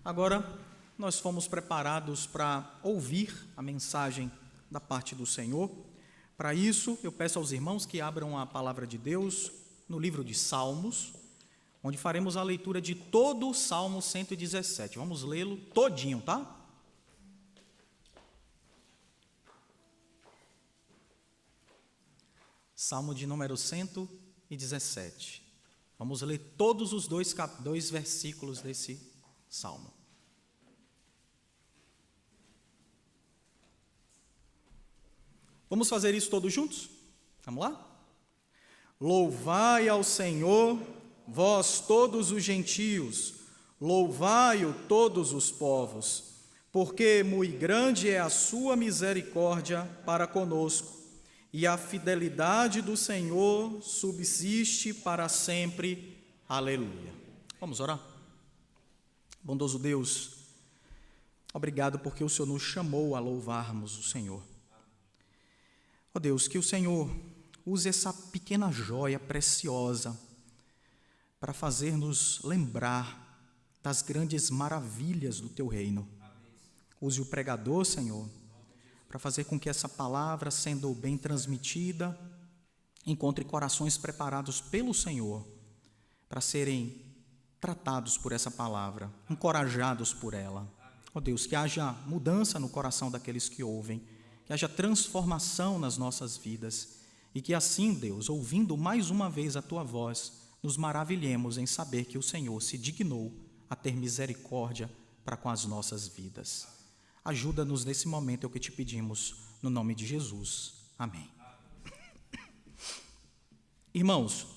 Agora, nós fomos preparados para ouvir a mensagem da parte do Senhor. Para isso, eu peço aos irmãos que abram a palavra de Deus no livro de Salmos, onde faremos a leitura de todo o Salmo 117. Vamos lê-lo todinho, tá? Salmo de número 117. Vamos ler todos os dois versículos desse salmo. Vamos fazer isso todos juntos? Vamos lá? Louvai ao Senhor, vós todos os gentios, louvai-o todos os povos, porque muito grande é a sua misericórdia para conosco, e a fidelidade do Senhor subsiste para sempre. Aleluia. Vamos orar? Bondoso Deus, obrigado porque o Senhor nos chamou a louvarmos o Senhor. Ó Deus, que o Senhor use essa pequena joia preciosa para fazer-nos lembrar das grandes maravilhas do Teu reino. Use o pregador, Senhor, para fazer com que essa palavra, sendo bem transmitida, encontre corações preparados pelo Senhor para serem tratados por essa palavra, encorajados por ela. Ó Deus, que haja mudança no coração daqueles que ouvem, que haja transformação nas nossas vidas e que assim, Deus, ouvindo mais uma vez a Tua voz, nos maravilhemos em saber que o Senhor se dignou a ter misericórdia para com as nossas vidas. Ajuda-nos nesse momento, é o que te pedimos, no nome de Jesus. Amém. Irmãos,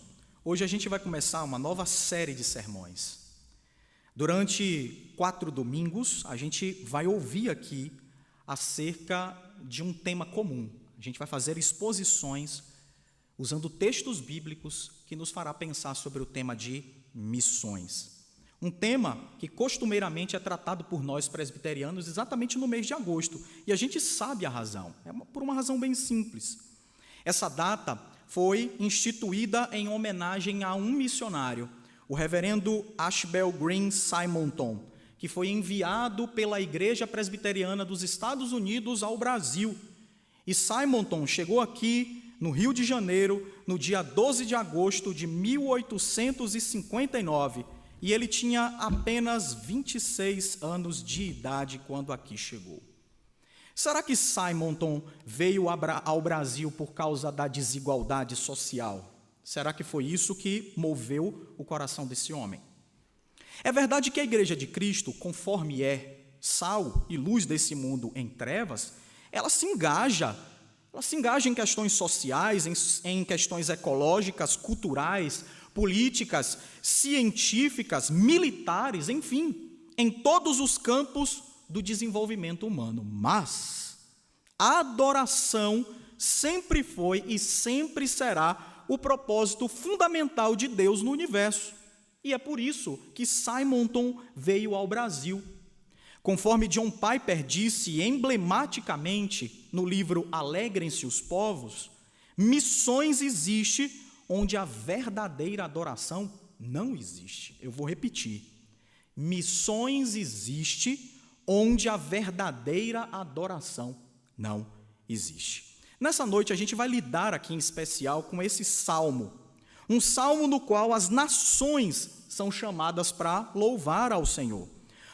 hoje a gente vai começar uma nova série de sermões. Durante 4 domingos, a gente vai ouvir aqui acerca de um tema comum. A gente vai fazer exposições usando textos bíblicos que nos fará pensar sobre o tema de missões. Um tema que costumeiramente é tratado por nós presbiterianos exatamente no mês de agosto. E a gente sabe a razão, por uma razão bem simples. Essa data foi instituída em homenagem a um missionário, o reverendo Ashbel Green Simonton, que foi enviado pela Igreja Presbiteriana dos Estados Unidos ao Brasil. E Simonton chegou aqui no Rio de Janeiro no dia 12 de agosto de 1859, e ele tinha apenas 26 anos de idade quando aqui chegou. Será que Simonton veio ao Brasil por causa da desigualdade social? Será que foi isso que moveu o coração desse homem? É verdade que a Igreja de Cristo, conforme é sal e luz desse mundo em trevas, ela se engaja em questões sociais, em questões ecológicas, culturais, políticas, científicas, militares, enfim, em todos os campos do desenvolvimento humano. Mas a adoração sempre foi e sempre será o propósito fundamental de Deus no universo. E é por isso que Simonton veio ao Brasil. Conforme John Piper disse emblematicamente no livro Alegrem-se os Povos, missões existe onde a verdadeira adoração não existe. Eu vou repetir. Missões existe onde a verdadeira adoração não existe. Nessa noite a gente vai lidar aqui em especial com esse salmo. Um salmo no qual as nações são chamadas para louvar ao Senhor.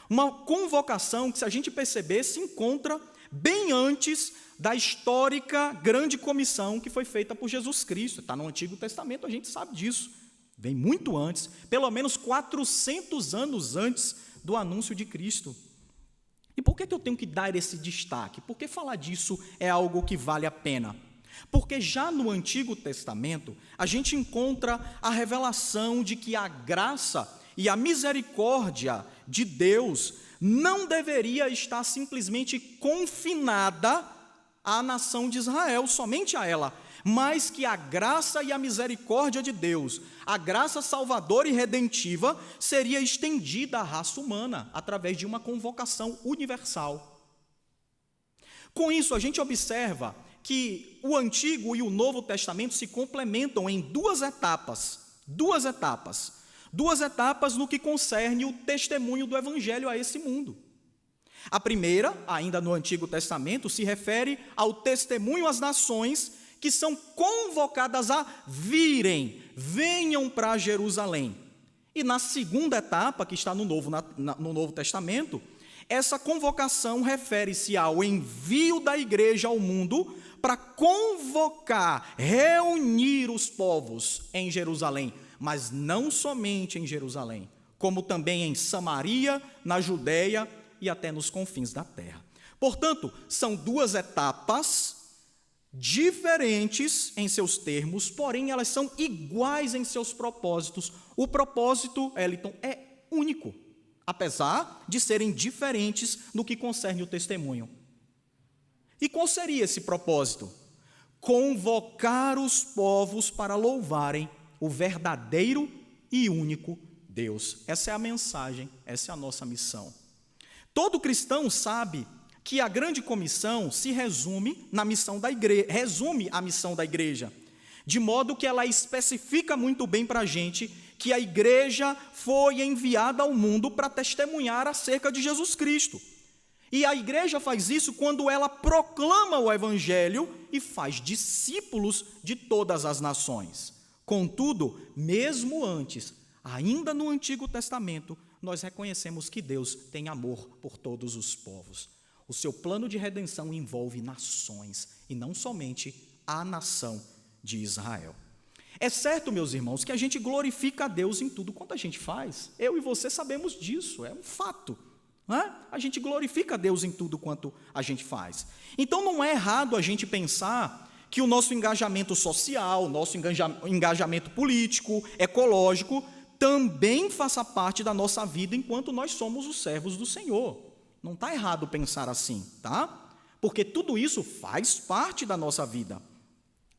Uma convocação que, se a gente perceber, se encontra bem antes da histórica grande comissão que foi feita por Jesus Cristo. Está no Antigo Testamento, a gente sabe disso. Vem muito antes, pelo menos 400 anos antes do anúncio de Cristo. E por que eu tenho que dar esse destaque? Porque falar disso é algo que vale a pena. Porque já no Antigo Testamento, a gente encontra a revelação de que a graça e a misericórdia de Deus não deveria estar simplesmente confinada à nação de Israel, somente a ela, mas que a graça e a misericórdia de Deus, a graça salvadora e redentiva, seria estendida à raça humana através de uma convocação universal. Com isso, a gente observa que o Antigo e o Novo Testamento se complementam em duas etapas. Duas etapas no que concerne o testemunho do Evangelho a esse mundo. A primeira, ainda no Antigo Testamento, se refere ao testemunho às nações que são convocadas a venham para Jerusalém. E na segunda etapa, que está no Novo Testamento, essa convocação refere-se ao envio da igreja ao mundo para convocar, reunir os povos em Jerusalém, mas não somente em Jerusalém, como também em Samaria, na Judeia e até nos confins da terra. Portanto, são duas etapas diferentes em seus termos, porém elas são iguais em seus propósitos. O propósito, Eliton, é único, apesar de serem diferentes no que concerne o testemunho. E qual seria esse propósito? Convocar os povos para louvarem o verdadeiro e único Deus. Essa é a mensagem, essa é a nossa missão. Todo cristão sabe que a grande comissão se resume na missão da igreja, resume a missão da igreja, de modo que ela especifica muito bem para a gente que a igreja foi enviada ao mundo para testemunhar acerca de Jesus Cristo. E a igreja faz isso quando ela proclama o Evangelho e faz discípulos de todas as nações. Contudo, mesmo antes, ainda no Antigo Testamento, nós reconhecemos que Deus tem amor por todos os povos. O seu plano de redenção envolve nações, e não somente a nação de Israel. É certo, meus irmãos, que a gente glorifica a Deus em tudo quanto a gente faz. Eu e você sabemos disso, é um fato. Não é? A gente glorifica a Deus em tudo quanto a gente faz. Então não é errado a gente pensar que o nosso engajamento social, nosso engajamento político, ecológico, também faça parte da nossa vida enquanto nós somos os servos do Senhor. Não está errado pensar assim, tá? Porque tudo isso faz parte da nossa vida.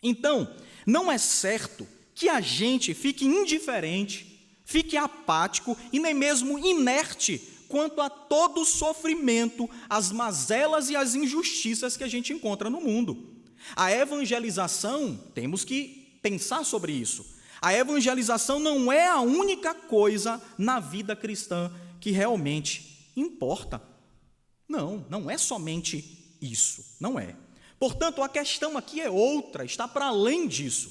Então, não é certo que a gente fique indiferente, fique apático e nem mesmo inerte quanto a todo o sofrimento, as mazelas e as injustiças que a gente encontra no mundo. A evangelização, temos que pensar sobre isso. A evangelização não é a única coisa na vida cristã que realmente importa. Não é somente isso, não é. Portanto, a questão aqui é outra, está para além disso.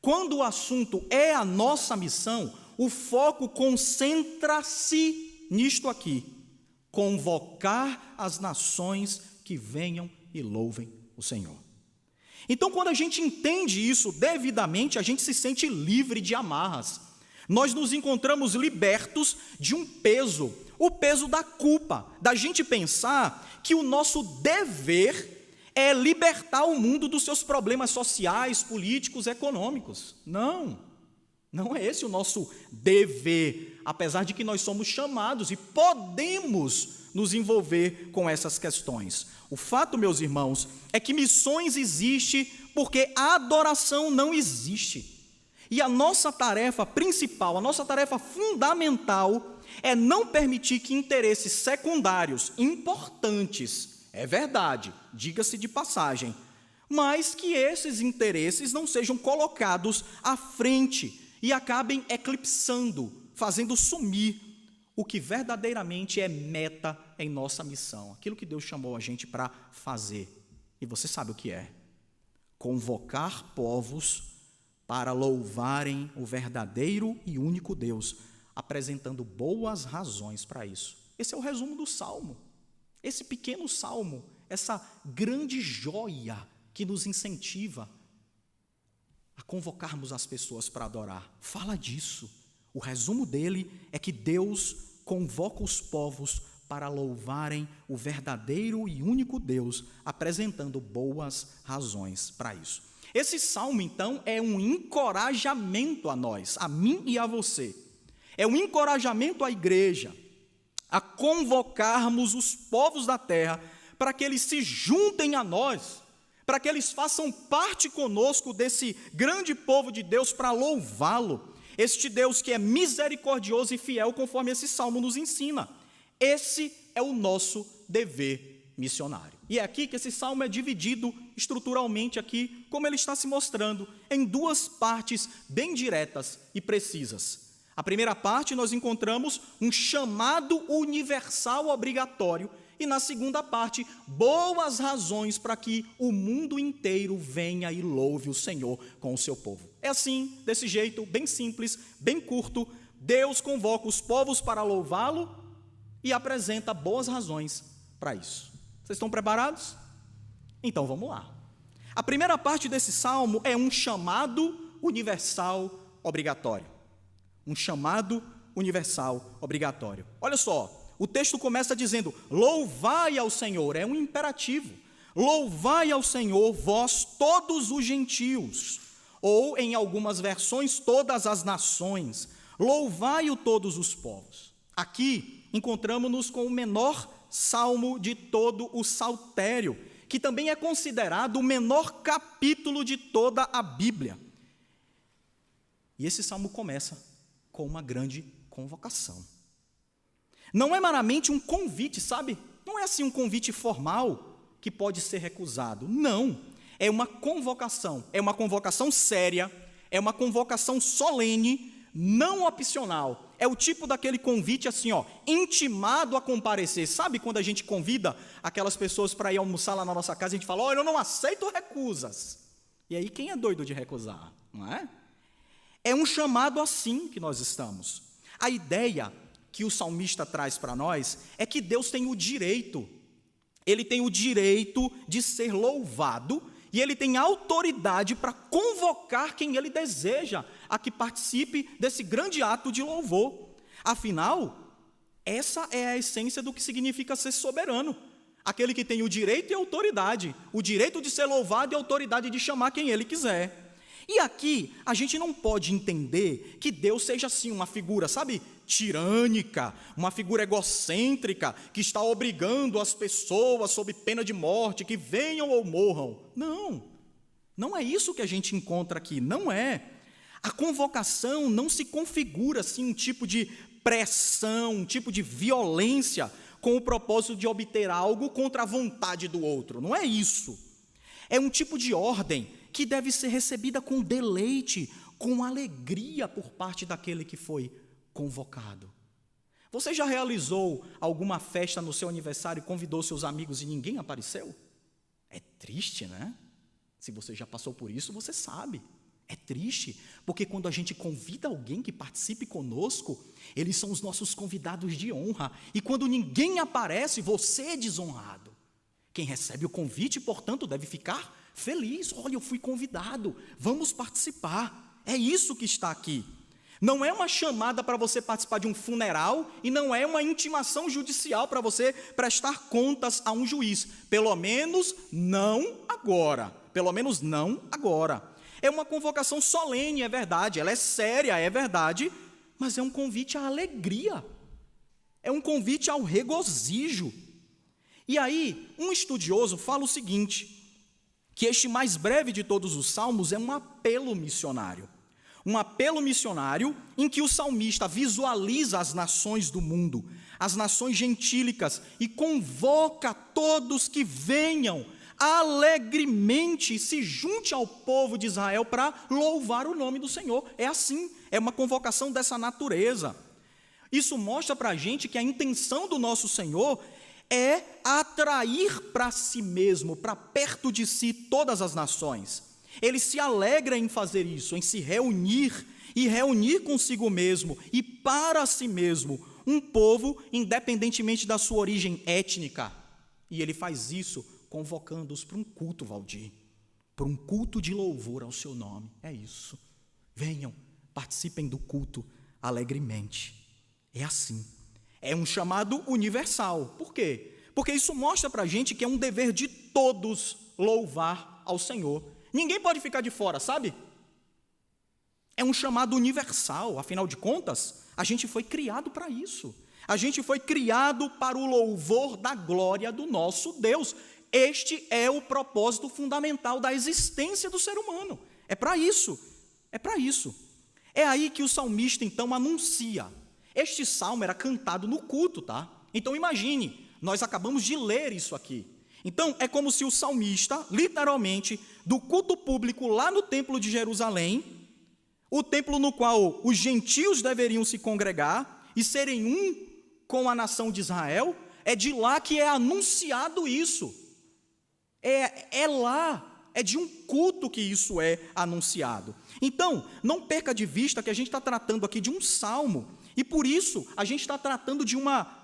Quando o assunto é a nossa missão, o foco concentra-se nisto aqui: convocar as nações que venham e louvem o Senhor. Então, quando a gente entende isso devidamente, a gente se sente livre de amarras. Nós nos encontramos libertos de um peso, o peso da culpa, da gente pensar que o nosso dever é libertar o mundo dos seus problemas sociais, políticos, econômicos. Não é esse o nosso dever, apesar de que nós somos chamados e podemos nos envolver com essas questões. O fato, meus irmãos, é que missões existe porque a adoração não existe. E a nossa tarefa principal, a nossa tarefa fundamental é não permitir que interesses secundários, importantes, é verdade, diga-se de passagem, mas que esses interesses não sejam colocados à frente e acabem eclipsando, fazendo sumir o que verdadeiramente é meta em nossa missão, aquilo que Deus chamou a gente para fazer. E você sabe o que é: convocar povos para louvarem o verdadeiro e único Deus, apresentando boas razões para isso. Esse é o resumo do Salmo. Esse pequeno salmo, essa grande joia que nos incentiva a convocarmos as pessoas para adorar, fala disso. O resumo dele é que Deus convoca os povos para louvarem o verdadeiro e único Deus, apresentando boas razões para isso. Esse salmo, então, é um encorajamento a nós, a mim e a você. É um encorajamento à igreja a convocarmos os povos da terra para que eles se juntem a nós, para que eles façam parte conosco desse grande povo de Deus para louvá-lo. Este Deus que é misericordioso e fiel, conforme esse salmo nos ensina. Esse é o nosso dever missionário. E é aqui que esse salmo é dividido estruturalmente aqui, como ele está se mostrando, em duas partes bem diretas e precisas. A primeira parte nós encontramos um chamado universal obrigatório e na segunda parte, boas razões para que o mundo inteiro venha e louve o Senhor com o seu povo. É assim, desse jeito, bem simples, bem curto, Deus convoca os povos para louvá-lo e apresenta boas razões para isso. Vocês estão preparados? Então vamos lá. A primeira parte desse salmo é um chamado universal obrigatório. Um chamado universal obrigatório. Olha só, o texto começa dizendo, louvai ao Senhor, é um imperativo. Louvai ao Senhor, vós todos os gentios, ou em algumas versões, todas as nações. Louvai-o todos os povos. Aqui encontramos-nos com o menor salmo de todo o saltério, que também é considerado o menor capítulo de toda a Bíblia. E esse salmo começa com uma grande convocação. Não é meramente um convite, sabe? Não é assim um convite formal que pode ser recusado. Não, é uma convocação séria, é uma convocação solene, não opcional. É o tipo daquele convite assim, intimado a comparecer. Sabe quando a gente convida aquelas pessoas para ir almoçar lá na nossa casa e a gente fala, olha, eu não aceito recusas. E aí quem é doido de recusar, não é? É um chamado assim que nós estamos. A ideia que o salmista traz para nós é que Deus tem o direito, Ele tem o direito de ser louvado e Ele tem autoridade para convocar quem Ele deseja a que participe desse grande ato de louvor. Afinal, essa é a essência do que significa ser soberano. Aquele que tem o direito e a autoridade, o direito de ser louvado e a autoridade de chamar quem Ele quiser. E aqui, a gente não pode entender que Deus seja assim uma figura, sabe, tirânica, uma figura egocêntrica, que está obrigando as pessoas sob pena de morte, que venham ou morram. Não, não é isso que a gente encontra aqui, não é. A convocação não se configura assim um tipo de pressão, um tipo de violência, com o propósito de obter algo contra a vontade do outro, não é isso. É um tipo de ordem que deve ser recebida com deleite, com alegria por parte daquele que foi convocado. Você já realizou alguma festa no seu aniversário e convidou seus amigos e ninguém apareceu? É triste, né? Se você já passou por isso, você sabe. É triste, porque quando a gente convida alguém que participe conosco, eles são os nossos convidados de honra. E quando ninguém aparece, você é desonrado. Quem recebe o convite, portanto, deve ficar feliz. Olha, eu fui convidado, vamos participar. É isso que está aqui. Não é uma chamada para você participar de um funeral e não é uma intimação judicial para você prestar contas a um juiz. Pelo menos não agora. Pelo menos não agora. É uma convocação solene, é verdade. Ela é séria, é verdade. Mas é um convite à alegria. É um convite ao regozijo. E aí, um estudioso fala o seguinte, que este mais breve de todos os salmos é um apelo missionário. Um apelo missionário em que o salmista visualiza as nações do mundo, as nações gentílicas, e convoca todos que venham alegremente e se junte ao povo de Israel para louvar o nome do Senhor. É assim, é uma convocação dessa natureza. Isso mostra para a gente que a intenção do nosso Senhor é atrair para si mesmo, para perto de si, todas as nações. Ele se alegra em fazer isso, em se reunir, e reunir consigo mesmo, e para si mesmo, um povo, independentemente da sua origem étnica. E ele faz isso convocando-os para um culto, Valdir, para um culto de louvor ao seu nome. É isso. Venham, participem do culto alegremente. É assim. É um chamado universal. Por quê? Porque isso mostra para a gente que é um dever de todos louvar ao Senhor. Ninguém pode ficar de fora, sabe? É um chamado universal. Afinal de contas, a gente foi criado para isso. A gente foi criado para o louvor da glória do nosso Deus. Este é o propósito fundamental da existência do ser humano. É para isso. É para isso. É aí que o salmista, então, anuncia. Este salmo era cantado no culto, tá? Então imagine, nós acabamos de ler isso aqui. Então é como se o salmista, literalmente, do culto público lá no templo de Jerusalém, o templo no qual os gentios deveriam se congregar e serem um com a nação de Israel, é de lá que é anunciado isso. É lá, é de um culto que isso é anunciado. Então, não perca de vista que a gente está tratando aqui de um salmo, e por isso a gente está tratando de uma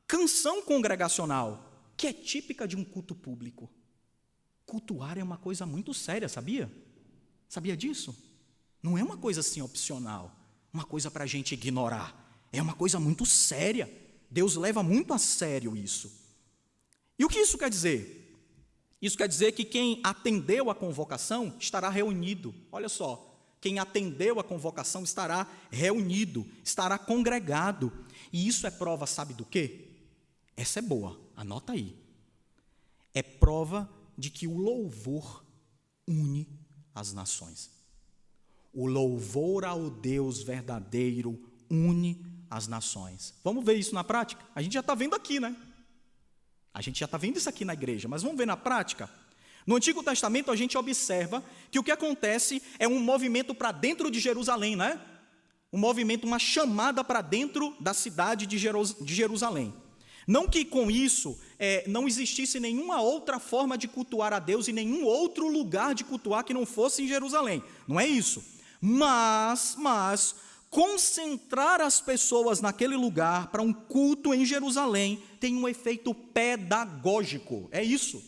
canção congregacional, que é típica de um culto público. Cultuar é uma coisa muito séria, sabia? Sabia disso? Não é uma coisa assim opcional, uma coisa para a gente ignorar. É uma coisa muito séria. Deus leva muito a sério isso. E o que isso quer dizer? Isso quer dizer que quem atendeu a convocação estará reunido. Olha só, quem atendeu a convocação estará reunido, estará congregado. E isso é prova, sabe do quê? Essa é boa, anota aí. É prova de que o louvor une as nações. O louvor ao Deus verdadeiro une as nações. Vamos ver isso na prática? A gente já está vendo aqui, né? A gente já está vendo isso aqui na igreja, mas vamos ver na prática? No Antigo Testamento a gente observa que o que acontece é um movimento para dentro de Jerusalém, né? Um movimento, uma chamada para dentro da cidade de Jerusalém. Não que com isso não existisse nenhuma outra forma de cultuar a Deus e nenhum outro lugar de cultuar que não fosse em Jerusalém. Não é isso. Mas concentrar as pessoas naquele lugar para um culto em Jerusalém tem um efeito pedagógico. É isso.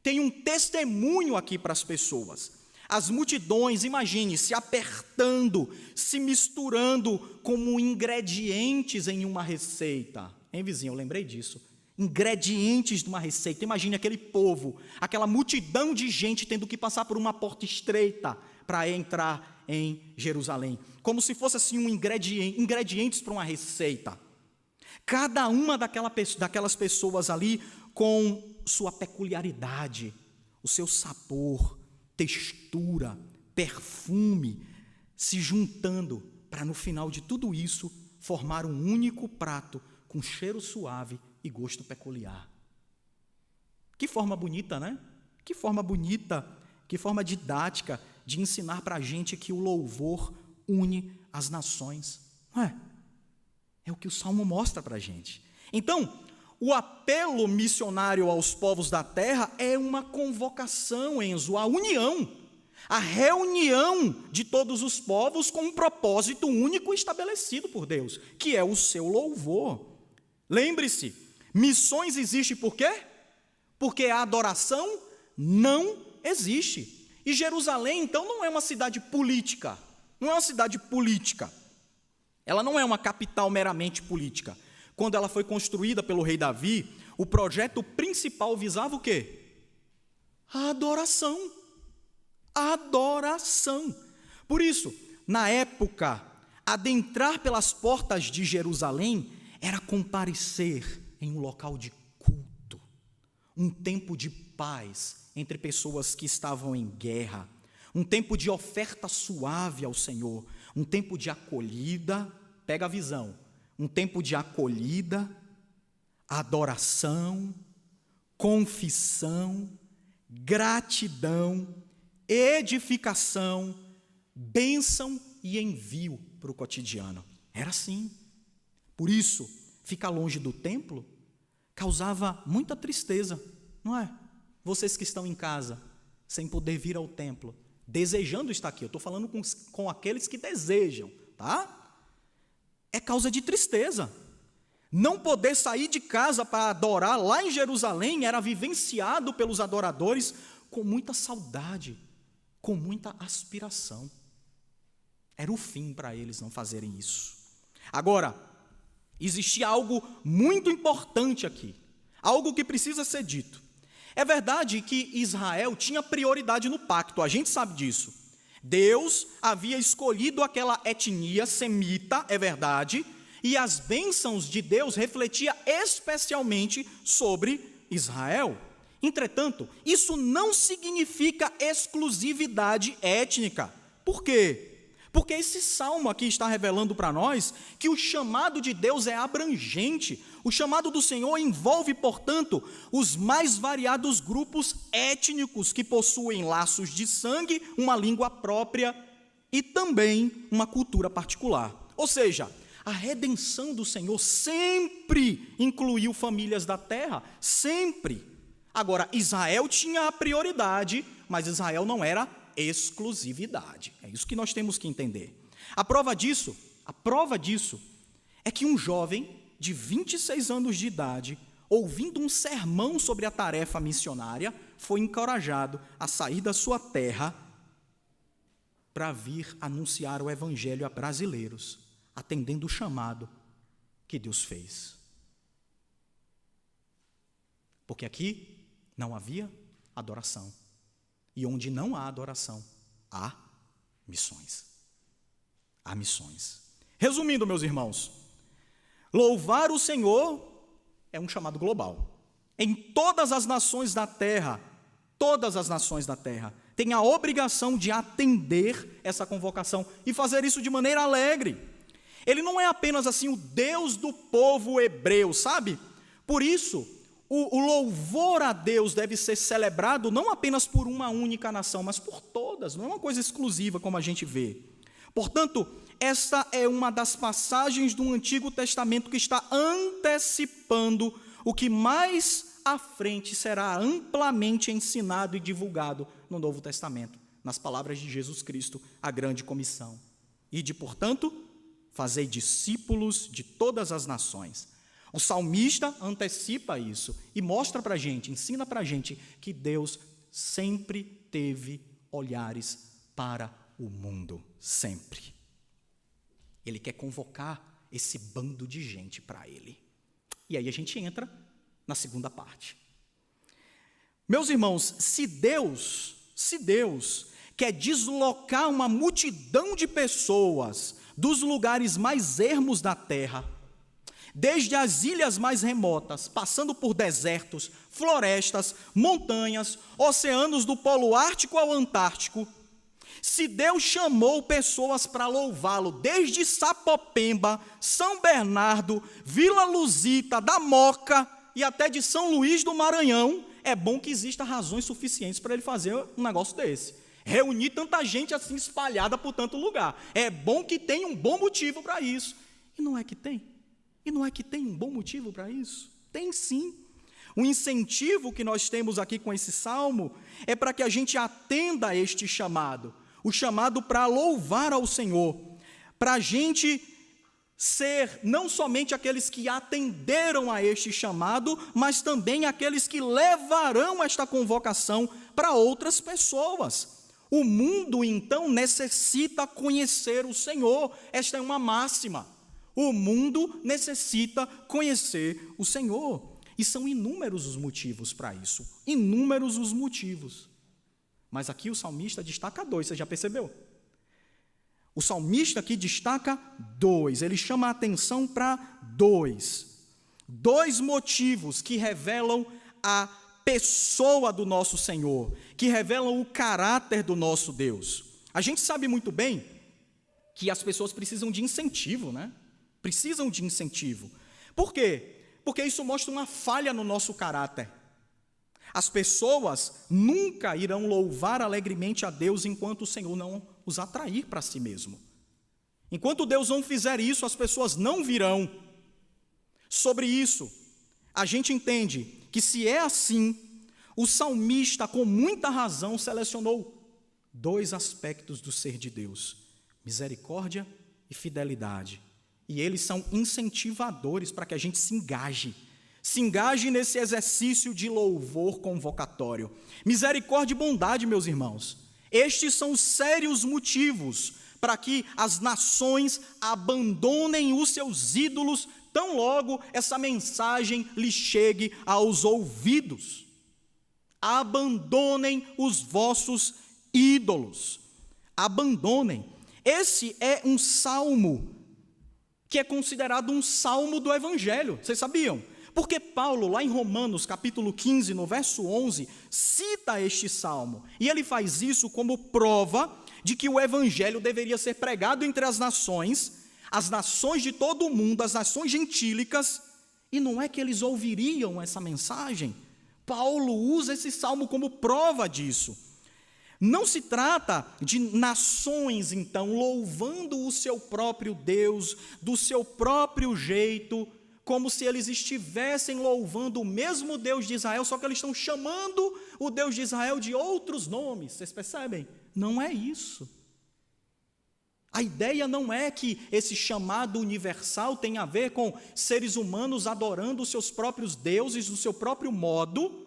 Tem um testemunho aqui para as pessoas. As multidões, imagine, se apertando, se misturando como ingredientes em uma receita. Hein, vizinho, eu lembrei disso. Ingredientes de uma receita. Imagine aquele povo, aquela multidão de gente tendo que passar por uma porta estreita para entrar em Jerusalém. Como se fosse assim ingredientes para uma receita. Cada uma daquelas pessoas ali com sua peculiaridade, o seu sabor, textura, perfume, se juntando para no final de tudo isso formar um único prato com cheiro suave e gosto peculiar. Que forma bonita, né? Que forma bonita, que forma didática de ensinar para a gente que o louvor une as nações. Não é? É o que o Salmo mostra para a gente. Então, o apelo missionário aos povos da terra é uma convocação, Enzo, a união, a reunião de todos os povos com um propósito único estabelecido por Deus, que é o seu louvor. Lembre-se, missões existe por quê? Porque a adoração não existe. E Jerusalém, então, não é uma cidade política. Não é uma cidade política. Ela não é uma capital meramente política. Quando ela foi construída pelo rei Davi, o projeto principal visava o quê? A adoração. A adoração. Por isso, na época, adentrar pelas portas de Jerusalém era comparecer em um local de culto, um tempo de paz entre pessoas que estavam em guerra, um tempo de oferta suave ao Senhor, um tempo de acolhida, pega a visão, um tempo de acolhida, adoração, confissão, gratidão, edificação, bênção e envio para o cotidiano. Era assim. Por isso, ficar longe do templo causava muita tristeza, não é? Vocês que estão em casa, sem poder vir ao templo, desejando estar aqui, eu estou falando com aqueles que desejam, tá? É causa de tristeza. Não poder sair de casa para adorar lá em Jerusalém era vivenciado pelos adoradores com muita saudade, com muita aspiração. Era o fim para eles não fazerem isso. Agora, existia algo muito importante aqui, algo que precisa ser dito. É verdade que Israel tinha prioridade no pacto, a gente sabe disso. Deus havia escolhido aquela etnia semita, é verdade, e as bênçãos de Deus refletiam especialmente sobre Israel. Entretanto, isso não significa exclusividade étnica. Por quê? Porque esse salmo aqui está revelando para nós que o chamado de Deus é abrangente. O chamado do Senhor envolve, portanto, os mais variados grupos étnicos que possuem laços de sangue, uma língua própria e também uma cultura particular. Ou seja, a redenção do Senhor sempre incluiu famílias da terra, sempre. Agora, Israel tinha a prioridade, mas Israel não era exclusividade. É isso que nós temos que entender. A prova disso é que um jovem de 26 anos de idade, ouvindo um sermão sobre a tarefa missionária, foi encorajado a sair da sua terra para vir anunciar o evangelho a brasileiros, atendendo o chamado que Deus fez. Porque aqui não havia adoração. E onde não há adoração, há missões. Há missões. Resumindo, meus irmãos, louvar o Senhor é um chamado global. Em todas as nações da terra, têm a obrigação de atender essa convocação e fazer isso de maneira alegre. Ele não é apenas assim o Deus do povo hebreu, sabe? Por isso, o louvor a Deus deve ser celebrado não apenas por uma única nação, mas por todas, não é uma coisa exclusiva como a gente vê. Portanto, esta é uma das passagens do Antigo Testamento que está antecipando o que mais à frente será amplamente ensinado e divulgado no Novo Testamento, nas palavras de Jesus Cristo, a grande comissão. Ide, portanto, fazei discípulos de todas as nações. O salmista antecipa isso e mostra para a gente, ensina para a gente que Deus sempre teve olhares para o mundo, sempre. Ele quer convocar esse bando de gente para Ele. E aí a gente entra na segunda parte. Meus irmãos, se Deus quer deslocar uma multidão de pessoas dos lugares mais ermos da terra, desde as ilhas mais remotas, passando por desertos, florestas, montanhas, oceanos do Polo Ártico ao Antártico, se Deus chamou pessoas para louvá-lo, desde Sapopemba, São Bernardo, Vila Luzita, da Moca e até de São Luís do Maranhão, é bom que existam razões suficientes para ele fazer um negócio desse. Reunir tanta gente assim espalhada por tanto lugar. É bom que tenha um bom motivo para isso. E não é que tem? E não é que tem um bom motivo para isso? Tem sim. O incentivo que nós temos aqui com esse salmo é para que a gente atenda a este chamado. O chamado para louvar ao Senhor. Para a gente ser não somente aqueles que atenderam a este chamado, mas também aqueles que levarão esta convocação para outras pessoas. O mundo, então, necessita conhecer o Senhor. Esta é uma máxima. O mundo necessita conhecer o Senhor. E são inúmeros os motivos para isso. Inúmeros os motivos. Mas aqui o salmista destaca 2, você já percebeu? O salmista aqui destaca 2, ele chama a atenção para 2. 2 motivos que revelam a pessoa do nosso Senhor, que revelam o caráter do nosso Deus. A gente sabe muito bem que as pessoas precisam de incentivo, né? Precisam de incentivo. Por quê? Porque isso mostra uma falha no nosso caráter. As pessoas nunca irão louvar alegremente a Deus enquanto o Senhor não os atrair para si mesmo. Enquanto Deus não fizer isso, as pessoas não virão. Sobre isso, a gente entende que se é assim, o salmista, com muita razão, selecionou 2 aspectos do ser de Deus: misericórdia e fidelidade. E eles são incentivadores para que a gente se engaje nesse exercício de louvor convocatório. Misericórdia e bondade, meus irmãos, estes são os sérios motivos para que as nações abandonem os seus ídolos tão logo essa mensagem lhe chegue aos ouvidos. Abandonem os vossos ídolos. Abandonem. Esse é um salmo que é considerado um salmo do Evangelho. Vocês sabiam? Porque Paulo, lá em Romanos, capítulo 15, no verso 11, cita este salmo. E ele faz isso como prova de que o Evangelho deveria ser pregado entre as nações de todo o mundo, as nações gentílicas, e não é que eles ouviriam essa mensagem. Paulo usa esse salmo como prova disso. Não se trata de nações, então, louvando o seu próprio Deus, do seu próprio jeito, como se eles estivessem louvando o mesmo Deus de Israel, só que eles estão chamando o Deus de Israel de outros nomes. Vocês percebem? Não é isso. A ideia não é que esse chamado universal tem a ver com seres humanos adorando os seus próprios deuses do seu próprio modo,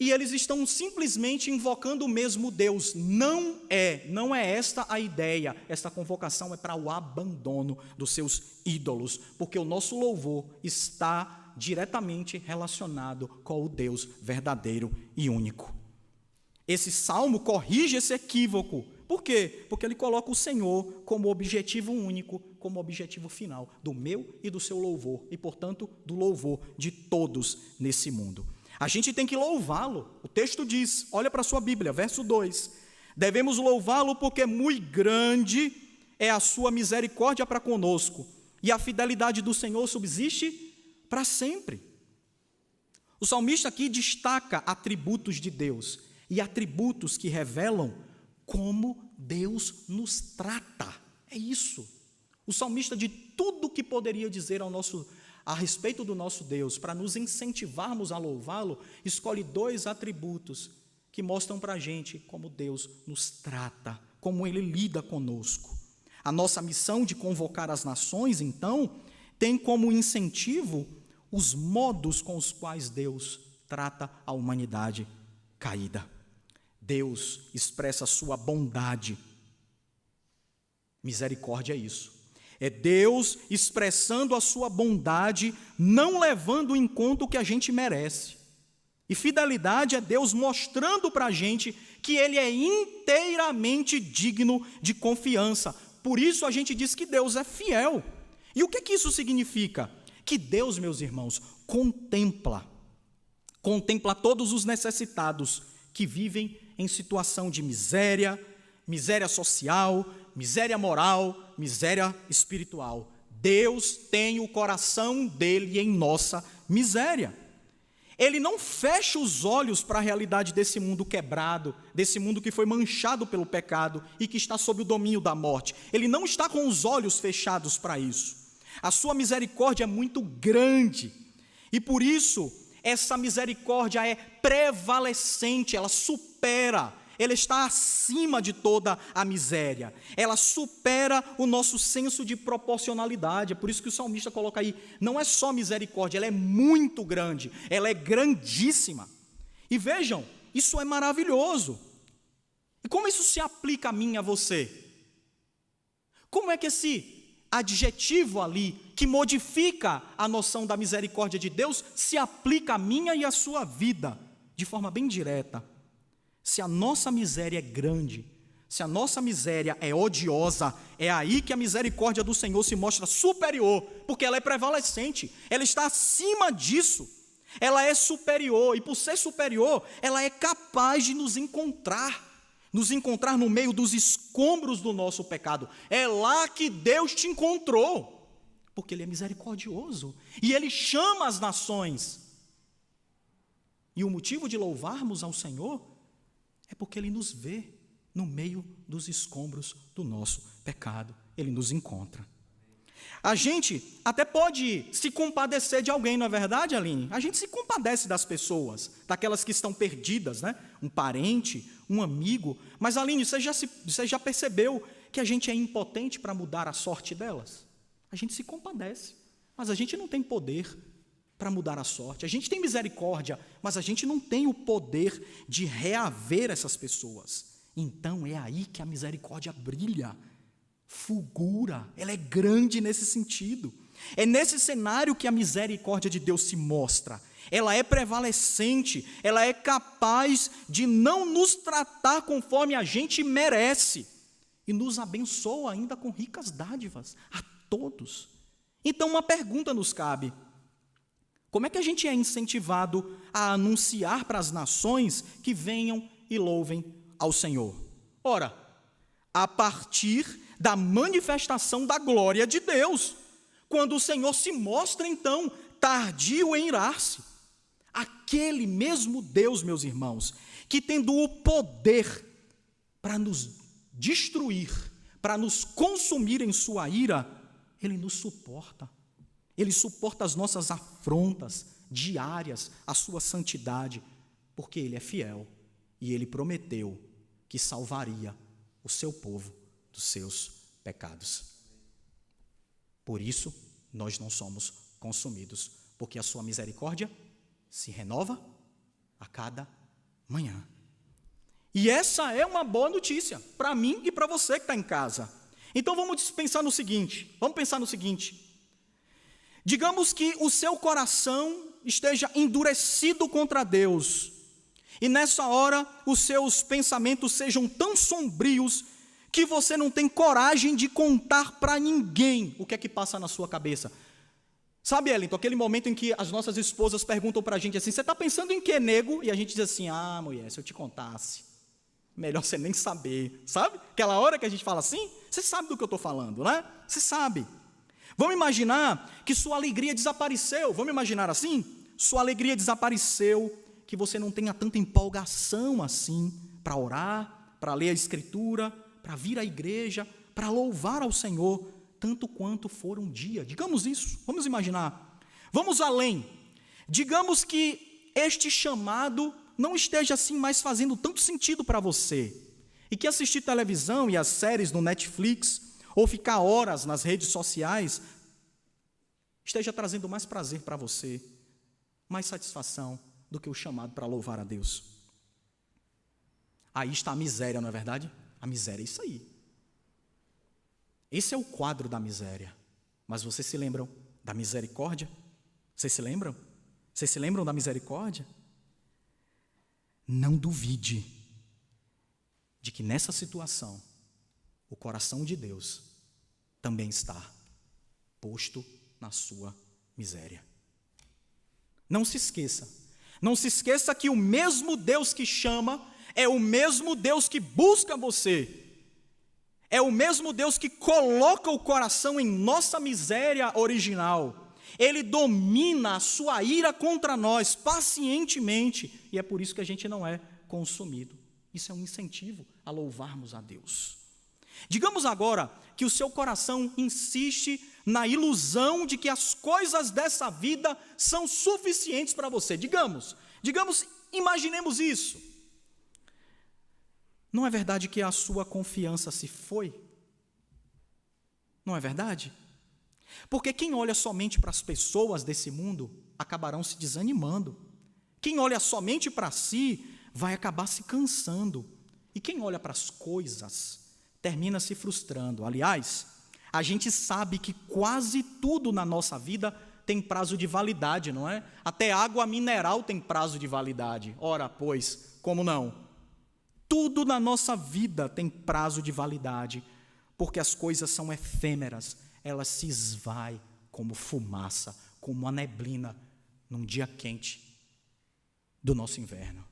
e eles estão simplesmente invocando o mesmo Deus. Não é esta a ideia. Esta convocação é para o abandono dos seus ídolos, porque o nosso louvor está diretamente relacionado com o Deus verdadeiro e único. Esse salmo corrige esse equívoco. Por quê? Porque ele coloca o Senhor como objetivo único, como objetivo final do meu e do seu louvor, e, portanto, do louvor de todos nesse mundo. A gente tem que louvá-lo. O texto diz, olha para a sua Bíblia, verso 2. Devemos louvá-lo porque muito grande é a sua misericórdia para conosco, e a fidelidade do Senhor subsiste para sempre. O salmista aqui destaca atributos de Deus, e atributos que revelam como Deus nos trata. É isso. O salmista, de tudo que poderia dizer a respeito do nosso Deus, para nos incentivarmos a louvá-lo, escolhe 2 atributos que mostram para a gente como Deus nos trata, como Ele lida conosco. A nossa missão de convocar as nações, então, tem como incentivo os modos com os quais Deus trata a humanidade caída. Deus expressa a sua bondade. Misericórdia é isso. É Deus expressando a sua bondade, não levando em conta o que a gente merece. E fidelidade é Deus mostrando para a gente que Ele é inteiramente digno de confiança. Por isso a gente diz que Deus é fiel. E o que isso significa? Que Deus, meus irmãos, contempla todos os necessitados que vivem em situação de miséria social, miséria moral, miséria espiritual. Deus tem o coração dele em nossa miséria. Ele não fecha os olhos para a realidade desse mundo quebrado, desse mundo que foi manchado pelo pecado e que está sob o domínio da morte. Ele não está com os olhos fechados para isso. A sua misericórdia é muito grande e por isso essa misericórdia é prevalecente, ela supera. Ela está acima de toda a miséria. Ela supera o nosso senso de proporcionalidade. É por isso que o salmista coloca aí, não é só misericórdia, ela é muito grande, ela é grandíssima. E vejam, isso é maravilhoso. E como isso se aplica a mim e a você? Como é que esse adjetivo ali, que modifica a noção da misericórdia de Deus, se aplica a minha e a sua vida, de forma bem direta? Se a nossa miséria é grande, se a nossa miséria é odiosa, é aí que a misericórdia do Senhor se mostra superior, porque ela é prevalecente, ela está acima disso, ela é superior, e por ser superior, ela é capaz de nos encontrar no meio dos escombros do nosso pecado. É lá que Deus te encontrou, porque Ele é misericordioso, e Ele chama as nações. E o motivo de louvarmos ao Senhor é porque Ele nos vê no meio dos escombros do nosso pecado. Ele nos encontra. A gente até pode se compadecer de alguém, não é verdade, Aline? A gente se compadece das pessoas, daquelas que estão perdidas, né? Um parente, um amigo. Mas, Aline, você já percebeu que a gente é impotente para mudar a sorte delas? A gente se compadece, mas a gente não tem poder para mudar a sorte. A gente tem misericórdia, mas a gente não tem o poder de reaver essas pessoas. Então é aí que a misericórdia brilha, fulgura, ela é grande nesse sentido. É nesse cenário que a misericórdia de Deus se mostra. Ela é prevalecente, ela é capaz de não nos tratar conforme a gente merece e nos abençoa ainda com ricas dádivas a todos. Então uma pergunta nos cabe: como é que a gente é incentivado a anunciar para as nações que venham e louvem ao Senhor? Ora, a partir da manifestação da glória de Deus, quando o Senhor se mostra, então, tardio em irar-se. Aquele mesmo Deus, meus irmãos, que tendo o poder para nos destruir, para nos consumir em sua ira, Ele nos suporta. Ele suporta as nossas afrontas diárias, a sua santidade, porque Ele é fiel e Ele prometeu que salvaria o seu povo dos seus pecados. Por isso, nós não somos consumidos, porque a sua misericórdia se renova a cada manhã. E essa é uma boa notícia para mim e para você que está em casa. Então vamos pensar no seguinte, digamos que o seu coração esteja endurecido contra Deus, e nessa hora os seus pensamentos sejam tão sombrios que você não tem coragem de contar para ninguém o que é que passa na sua cabeça. Sabe, Ellington, aquele momento em que as nossas esposas perguntam para a gente assim, você está pensando em quê, nego? E a gente diz assim, mulher, se eu te contasse, melhor você nem saber, sabe? Aquela hora que a gente fala assim, você sabe do que eu estou falando, né? Você sabe. Vamos imaginar que sua alegria desapareceu, vamos imaginar assim? Sua alegria desapareceu, que você não tenha tanta empolgação assim, para orar, para ler a Escritura, para vir à igreja, para louvar ao Senhor, tanto quanto for um dia. Digamos isso, vamos imaginar. Vamos além. Digamos que este chamado não esteja assim mais fazendo tanto sentido para você, e que assistir televisão e as séries no Netflix, ou ficar horas nas redes sociais, esteja trazendo mais prazer para você, mais satisfação do que o chamado para louvar a Deus. Aí está a miséria, não é verdade? A miséria é isso aí. Esse é o quadro da miséria. Mas vocês se lembram da misericórdia? Vocês se lembram? Vocês se lembram da misericórdia? Não duvide de que nessa situação, o coração de Deus também está posto na sua miséria. Não se esqueça que o mesmo Deus que chama é o mesmo Deus que busca você. É o mesmo Deus que coloca o coração em nossa miséria original. Ele domina a sua ira contra nós pacientemente, e é por isso que a gente não é consumido. Isso é um incentivo a louvarmos a Deus. Digamos agora que o seu coração insiste na ilusão de que as coisas dessa vida são suficientes para você. Imaginemos isso. Não é verdade que a sua confiança se foi? Não é verdade? Porque quem olha somente para as pessoas desse mundo acabarão se desanimando. Quem olha somente para si vai acabar se cansando. E quem olha para as coisas termina se frustrando. Aliás, a gente sabe que quase tudo na nossa vida tem prazo de validade, não é? Até água mineral tem prazo de validade. Ora, pois, como não? Tudo na nossa vida tem prazo de validade, porque as coisas são efêmeras, elas se esvaem como fumaça, como a neblina num dia quente do nosso inverno.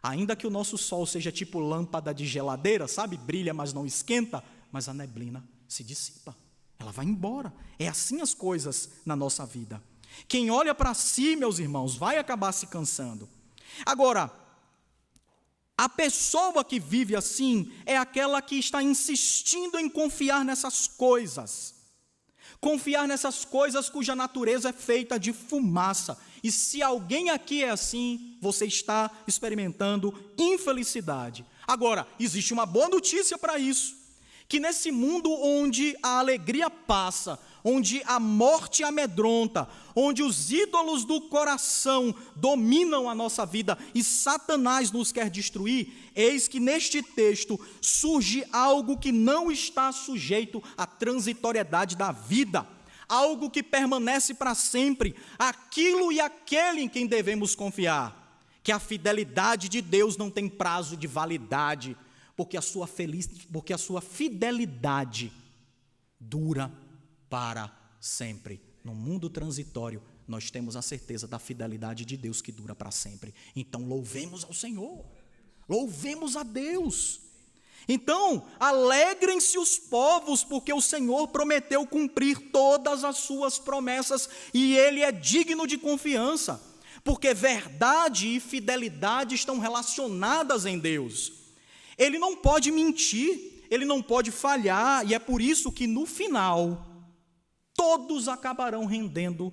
Ainda que o nosso sol seja tipo lâmpada de geladeira, sabe? Brilha, mas não esquenta, mas a neblina se dissipa, ela vai embora. É assim as coisas na nossa vida. Quem olha para si, meus irmãos, vai acabar se cansando. Agora, a pessoa que vive assim é aquela que está insistindo em confiar nessas coisas. Confiar nessas coisas cuja natureza é feita de fumaça. E se alguém aqui é assim, você está experimentando infelicidade. Agora, existe uma boa notícia para isso. Que nesse mundo onde a alegria passa, onde a morte amedronta, onde os ídolos do coração dominam a nossa vida e Satanás nos quer destruir, eis que neste texto surge algo que não está sujeito à transitoriedade da vida, algo que permanece para sempre, aquilo e aquele em quem devemos confiar, que a fidelidade de Deus não tem prazo de validade, porque a sua fidelidade dura para sempre. No mundo transitório, nós temos a certeza da fidelidade de Deus que dura para sempre. Então, louvemos ao Senhor. Louvemos a Deus. Então, alegrem-se os povos, porque o Senhor prometeu cumprir todas as suas promessas, e Ele é digno de confiança. porque verdade e fidelidade estão relacionadas em Deus. Ele não pode mentir, ele não pode falhar, e é por isso que no final, todos acabarão rendendo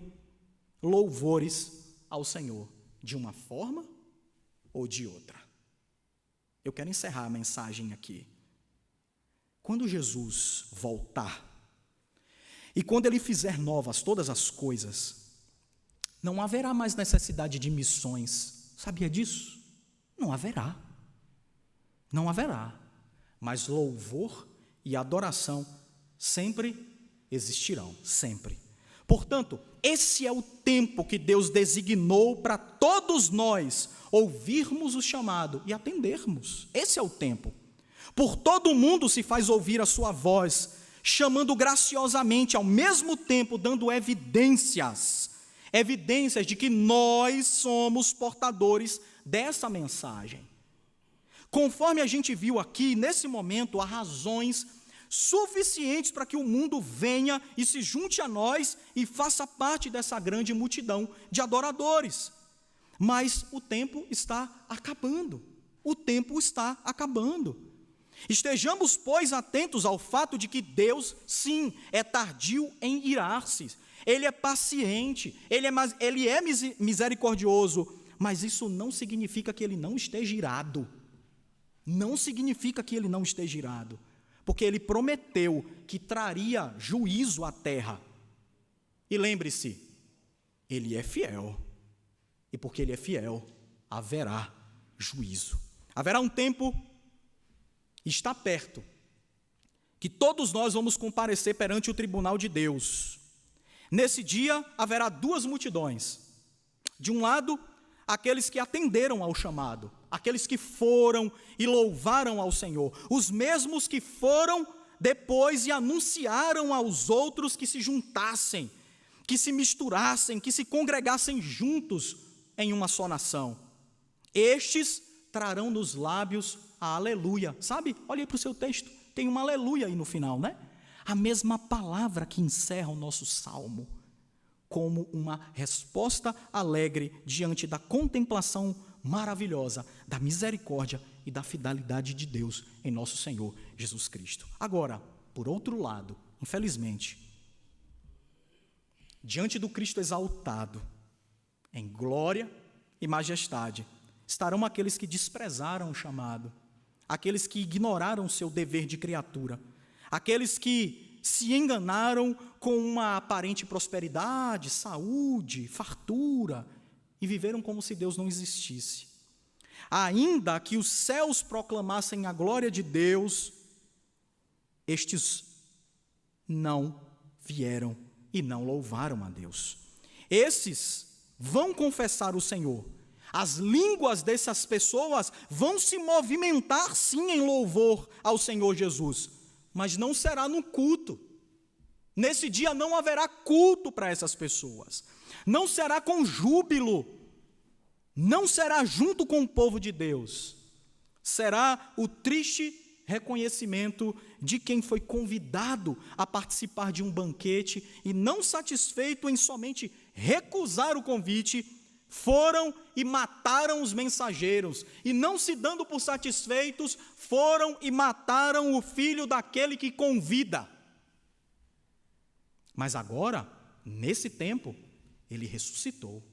louvores ao Senhor, de uma forma ou de outra. Eu quero encerrar a mensagem aqui. Quando Jesus voltar, e quando Ele fizer novas todas as coisas, não haverá mais necessidade de missões. Sabia disso? Não haverá. Não haverá. Mas louvor e adoração sempre existirão, sempre. Portanto, esse é o tempo que Deus designou para todos nós ouvirmos o chamado e atendermos. Esse é o tempo. Por todo o mundo se faz ouvir a sua voz, chamando graciosamente, ao mesmo tempo dando evidências de que nós somos portadores dessa mensagem. Conforme a gente viu aqui, nesse momento, há razões suficientes para que o mundo venha e se junte a nós e faça parte dessa grande multidão de adoradores. Mas o tempo está acabando. O tempo está acabando. Estejamos, pois, atentos ao fato de que Deus, sim, é tardio em irar-se. Ele é paciente, ele é misericordioso, mas isso não significa que Ele não esteja irado. Não significa que Ele não esteja irado, porque Ele prometeu que traria juízo à terra. E lembre-se, Ele é fiel, e porque Ele é fiel, haverá juízo. Haverá um tempo, está perto, que todos nós vamos comparecer perante o tribunal de Deus. Nesse dia haverá duas multidões. De um lado, aqueles que atenderam ao chamado, aqueles que foram e louvaram ao Senhor, os mesmos que foram depois e anunciaram aos outros que se juntassem, que se misturassem, que se congregassem juntos em uma só nação. Estes trarão nos lábios a aleluia. Sabe? Olha aí para o seu texto, tem uma aleluia aí no final, né? A mesma palavra que encerra o nosso salmo, como uma resposta alegre diante da contemplação maravilhosa da misericórdia e da fidelidade de Deus em nosso Senhor Jesus Cristo. Agora, por outro lado, infelizmente, diante do Cristo exaltado, em glória e majestade, estarão aqueles que desprezaram o chamado, aqueles que ignoraram o seu dever de criatura, aqueles que se enganaram com uma aparente prosperidade, saúde, fartura, e viveram como se Deus não existisse. Ainda que os céus proclamassem a glória de Deus, estes não vieram e não louvaram a Deus. Esses vão confessar o Senhor. As línguas dessas pessoas vão se movimentar sim em louvor ao Senhor Jesus, mas não será no culto. Nesse dia não haverá culto para essas pessoas. Não será com júbilo. Não será junto com o povo de Deus. Será o triste reconhecimento de quem foi convidado a participar de um banquete e, não satisfeito em somente recusar o convite, foram e mataram os mensageiros, e não se dando por satisfeitos, foram e mataram o filho daquele que convida. Mas agora, nesse tempo, ele ressuscitou,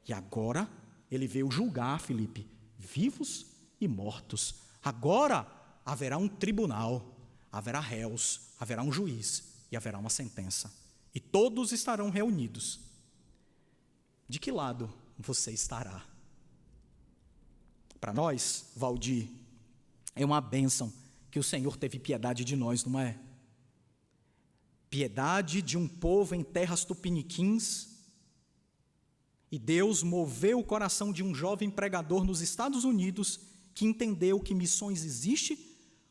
e agora ele veio julgar, Filipe, vivos e mortos. Agora haverá um tribunal, haverá réus, haverá um juiz e haverá uma sentença, e todos estarão reunidos. De que lado você estará? Para nós, Valdir, é uma bênção que o Senhor teve piedade de nós, não é? Piedade de um povo em terras tupiniquins, e Deus moveu o coração de um jovem pregador nos Estados Unidos que entendeu que missões existe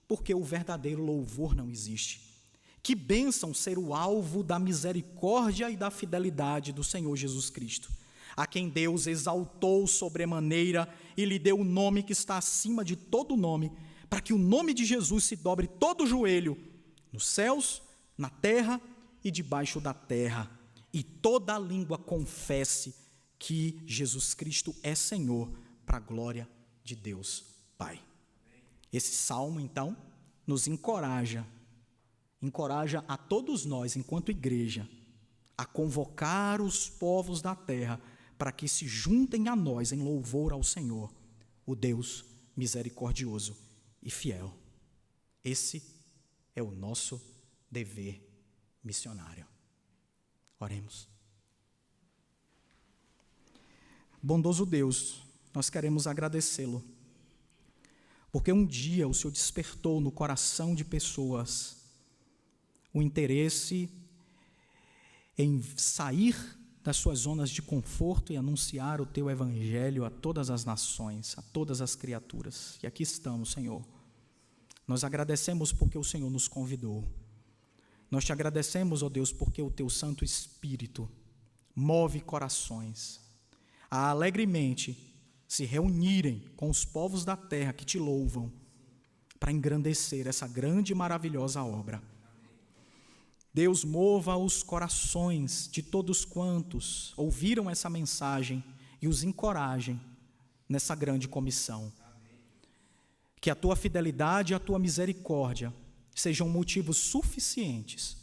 porque o verdadeiro louvor não existe. Que bênção ser o alvo da misericórdia e da fidelidade do Senhor Jesus Cristo, a quem Deus exaltou sobremaneira e lhe deu o nome que está acima de todo nome, para que o nome de Jesus se dobre todo o joelho, nos céus, na terra e debaixo da terra, e toda a língua confesse que Jesus Cristo é Senhor, para a glória de Deus Pai. Esse salmo, então, nos encoraja a todos nós, enquanto igreja, a convocar os povos da terra para que se juntem a nós em louvor ao Senhor, o Deus misericordioso e fiel. Esse é o nosso dever missionário. Oremos. Bondoso Deus, nós queremos agradecê-lo, porque um dia o Senhor despertou no coração de pessoas o interesse em sair das suas zonas de conforto e anunciar o teu evangelho a todas as nações, a todas as criaturas. E aqui estamos, Senhor. Nós agradecemos porque o Senhor nos convidou. Nós te agradecemos, ó Deus, porque o teu Santo Espírito move corações a alegremente se reunirem com os povos da terra que te louvam para engrandecer essa grande e maravilhosa obra. Deus, mova os corações de todos quantos ouviram essa mensagem e os encorajem nessa grande comissão. Que a tua fidelidade e a tua misericórdia sejam motivos suficientes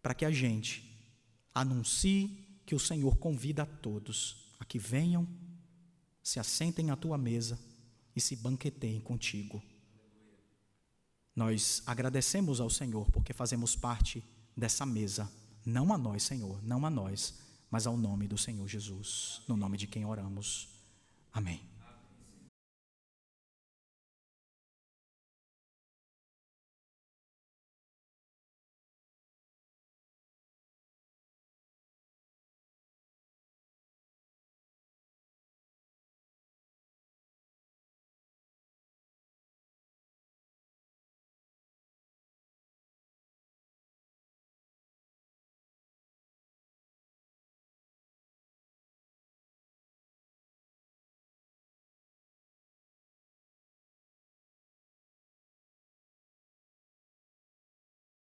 para que a gente anuncie que o Senhor convida a todos a que venham, se assentem à tua mesa e se banqueteiem contigo. Nós agradecemos ao Senhor porque fazemos parte dessa mesa, não a nós, Senhor, não a nós, mas ao nome do Senhor Jesus, no nome de quem oramos. Amém.